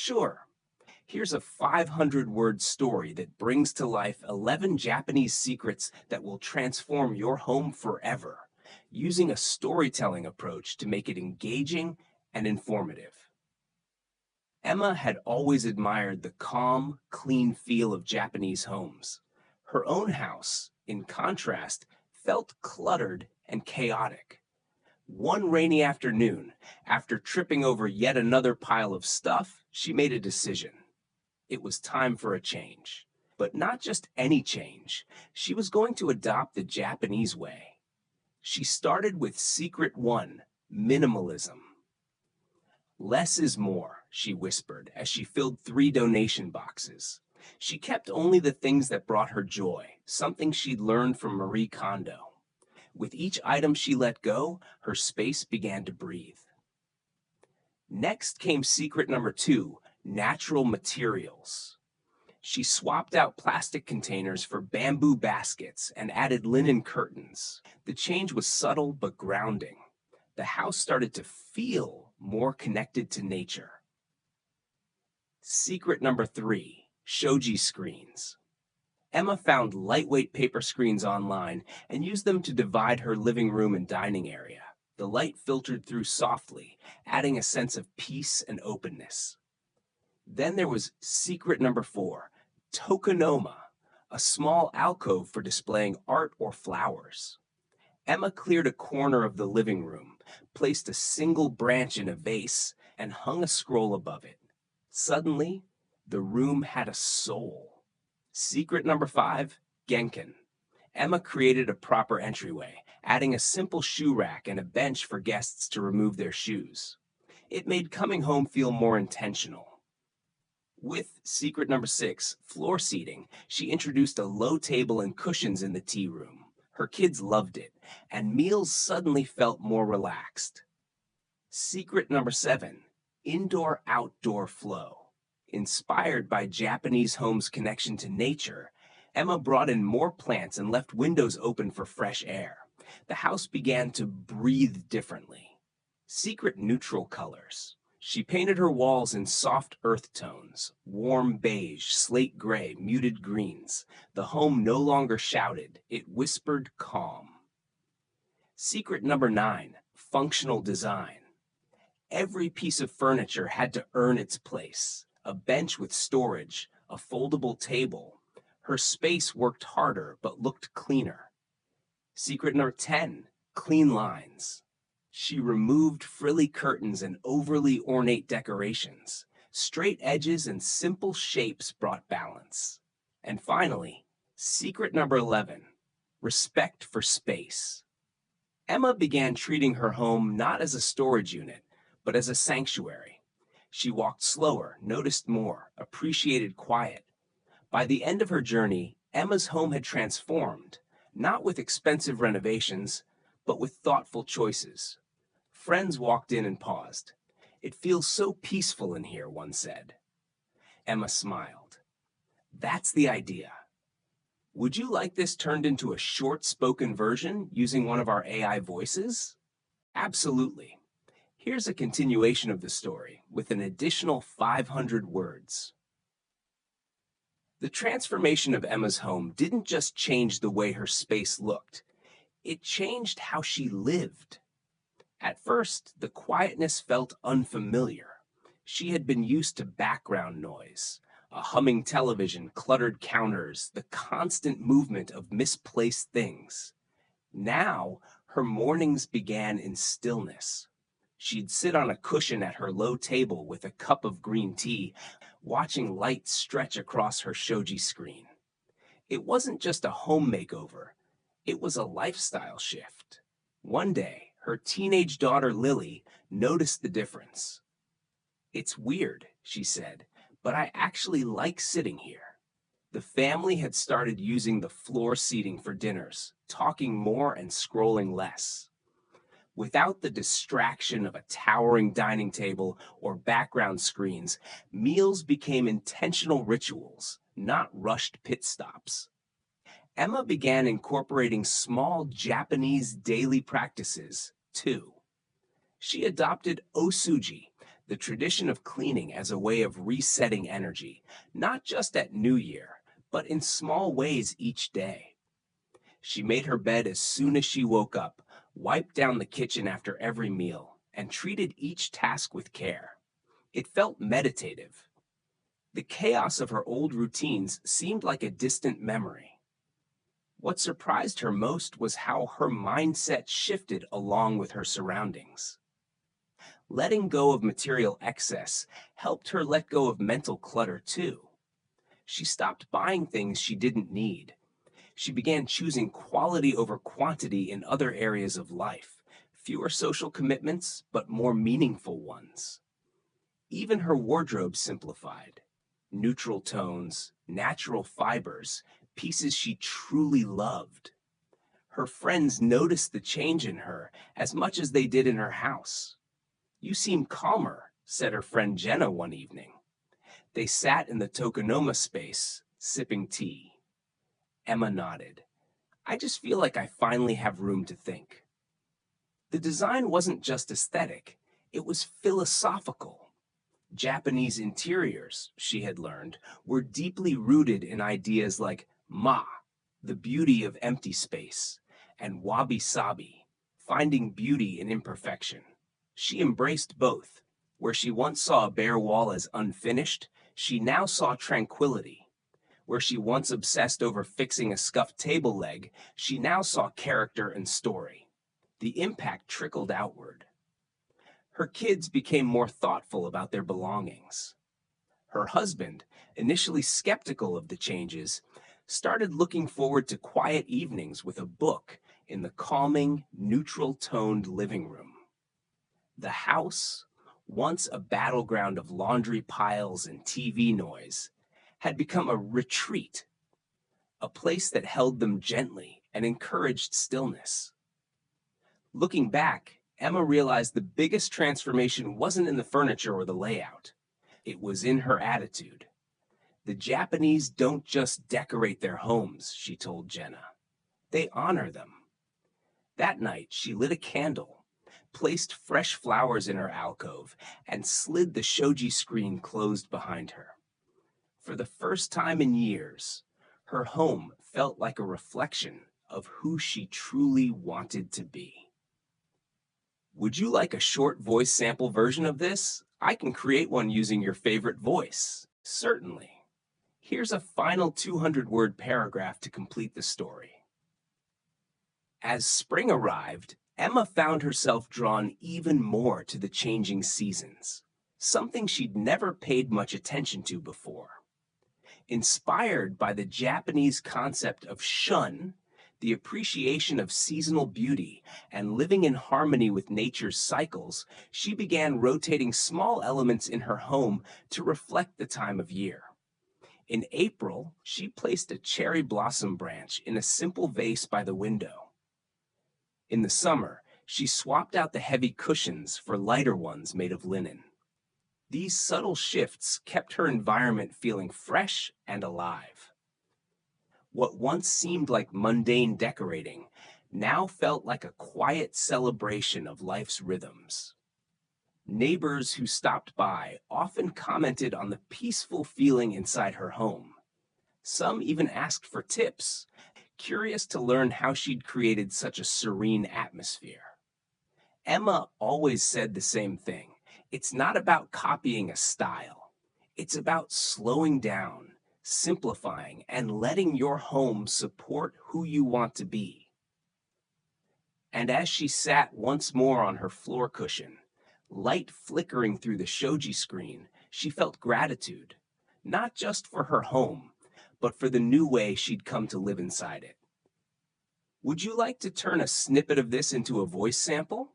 Sure. Here's a 500-word story that brings to life 11 Japanese secrets that will transform your home forever, using a storytelling approach to make it engaging and informative. Emma had always admired the calm, clean feel of Japanese homes. Her own house, in contrast, felt cluttered and chaotic. One rainy afternoon, after tripping over yet another pile of stuff, she made a decision. It was time for a change. But not just any change. She was going to adopt the Japanese way. She started with Secret One, minimalism. Less is more, she whispered as she filled 3 donation boxes. She kept only the things that brought her joy, something she'd learned from Marie Kondo. With each item she let go, her space began to breathe. Next came secret number 2, natural materials. She swapped out plastic containers for bamboo baskets and added linen curtains. The change was subtle but grounding. The house started to feel more connected to nature. Secret number 3, shoji screens. Emma found lightweight paper screens online and used them to divide her living room and dining area. The light filtered through softly, adding a sense of peace and openness. Then there was secret number 4, tokonoma, a small alcove for displaying art or flowers. Emma cleared a corner of the living room, placed a single branch in a vase, and hung a scroll above it. Suddenly, the room had a soul. Secret number 5, genkan. Emma created a proper entryway, adding a simple shoe rack and a bench for guests to remove their shoes. It made coming home feel more intentional. With secret number 6, floor seating, she introduced a low table and cushions in the tea room. Her kids loved it, and meals suddenly felt more relaxed. Secret number 7, indoor-outdoor flow. Inspired by Japanese homes' connection to nature, Emma brought in more plants and left windows open for fresh air. The house began to breathe differently. Secret neutral colors. She painted her walls in soft earth tones, warm beige, slate gray, muted greens. The home no longer shouted, it whispered calm. Secret number 9, functional design. Every piece of furniture had to earn its place. A bench with storage, a foldable table. Her space worked harder but looked cleaner. Secret number 10, clean lines. She removed frilly curtains and overly ornate decorations. Straight edges and simple shapes brought balance. And finally, secret number 11, respect for space. Emma began treating her home not as a storage unit, but as a sanctuary. She walked slower, noticed more, appreciated quiet. By the end of her journey, Emma's home had transformed, not with expensive renovations, but with thoughtful choices. Friends walked in and paused. "It feels so peaceful in here," one said. Emma smiled. "That's the idea. Would you like this turned into a short spoken version using one of our AI voices?" Absolutely. Here's a continuation of the story with an additional 500 words. The transformation of Emma's home didn't just change the way her space looked. It changed how she lived. At first, the quietness felt unfamiliar. She had been used to background noise, a humming television, cluttered counters, the constant movement of misplaced things. Now, her mornings began in stillness. She'd sit on a cushion at her low table with a cup of green tea, watching light stretch across her shoji screen. It wasn't just a home makeover, it was a lifestyle shift. One day, her teenage daughter Lily noticed the difference. "It's weird," she said, "but I actually like sitting here." The family had started using the floor seating for dinners, talking more and scrolling less. Without the distraction of a towering dining table or background screens, meals became intentional rituals, not rushed pit stops. Emma began incorporating small Japanese daily practices, too. She adopted osuji, the tradition of cleaning as a way of resetting energy, not just at New Year, but in small ways each day. She made her bed as soon as she woke up, wiped down the kitchen after every meal, and treated each task with care. It felt meditative. The chaos of her old routines seemed like a distant memory. What surprised her most was how her mindset shifted along with her surroundings. Letting go of material excess helped her let go of mental clutter too. She stopped buying things she didn't need. She began choosing quality over quantity in other areas of life. Fewer social commitments, but more meaningful ones. Even her wardrobe simplified. Neutral tones, natural fibers, pieces she truly loved. Her friends noticed the change in her as much as they did in her house. "You seem calmer," said her friend Jenna one evening. They sat in the Tokonoma space, sipping tea. Emma nodded. "I just feel like I finally have room to think." The design wasn't just aesthetic, it was philosophical. Japanese interiors, she had learned, were deeply rooted in ideas like ma, the beauty of empty space, and wabi-sabi, finding beauty in imperfection. She embraced both. Where she once saw a bare wall as unfinished, she now saw tranquility. Where she once obsessed over fixing a scuffed table leg, she now saw character and story. The impact trickled outward. Her kids became more thoughtful about their belongings. Her husband, initially skeptical of the changes, started looking forward to quiet evenings with a book in the calming, neutral-toned living room. The house, once a battleground of laundry piles and TV noise, had become a retreat, a place that held them gently and encouraged stillness. Looking back, Emma realized the biggest transformation wasn't in the furniture or the layout. It was in her attitude. "The Japanese don't just decorate their homes," she told Jenna. "They honor them." That night, she lit a candle, placed fresh flowers in her alcove, and slid the shoji screen closed behind her. For the first time in years, her home felt like a reflection of who she truly wanted to be. Would you like a short voice sample version of this? I can create one using your favorite voice. Certainly. Here's a final 200-word paragraph to complete the story. As spring arrived, Emma found herself drawn even more to the changing seasons, something she'd never paid much attention to before. Inspired by the Japanese concept of shun, the appreciation of seasonal beauty, and living in harmony with nature's cycles, she began rotating small elements in her home to reflect the time of year. In April, she placed a cherry blossom branch in a simple vase by the window. In the summer, she swapped out the heavy cushions for lighter ones made of linen. These subtle shifts kept her environment feeling fresh and alive. What once seemed like mundane decorating now felt like a quiet celebration of life's rhythms. Neighbors who stopped by often commented on the peaceful feeling inside her home. Some even asked for tips, curious to learn how she'd created such a serene atmosphere. Emma always said the same thing. It's not about copying a style. It's about slowing down, simplifying, and letting your home support who you want to be. And as she sat once more on her floor cushion, light flickering through the shoji screen, she felt gratitude, not just for her home, but for the new way she'd come to live inside it. Would you like to turn a snippet of this into a voice sample?